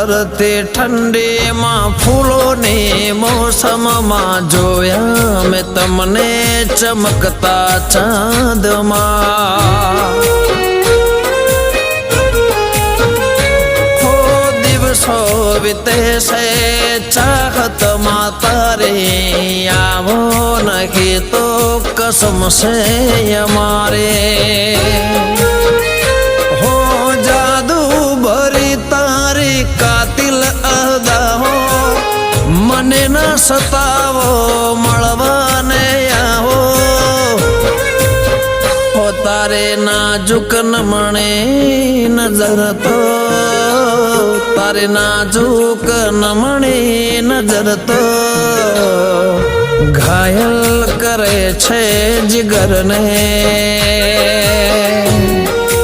ધરતી ઠંડીમાં ફૂલોની મોસમમાં જોયા મેં તમને ચમકતા ચાંદમાં દિવસો વીતે છે ચાહતમાં તારી આવો નહીં તો કસમ છે અમારે હો જાદુ ભરી તારી કાતિલ અદાઓ મને ન સતાવો મળવાને આવો હો તારે નાજુક નમણે નજર તો તારે નાજુક નમણી નજર તો ઘાયલ કરે છે જીગરને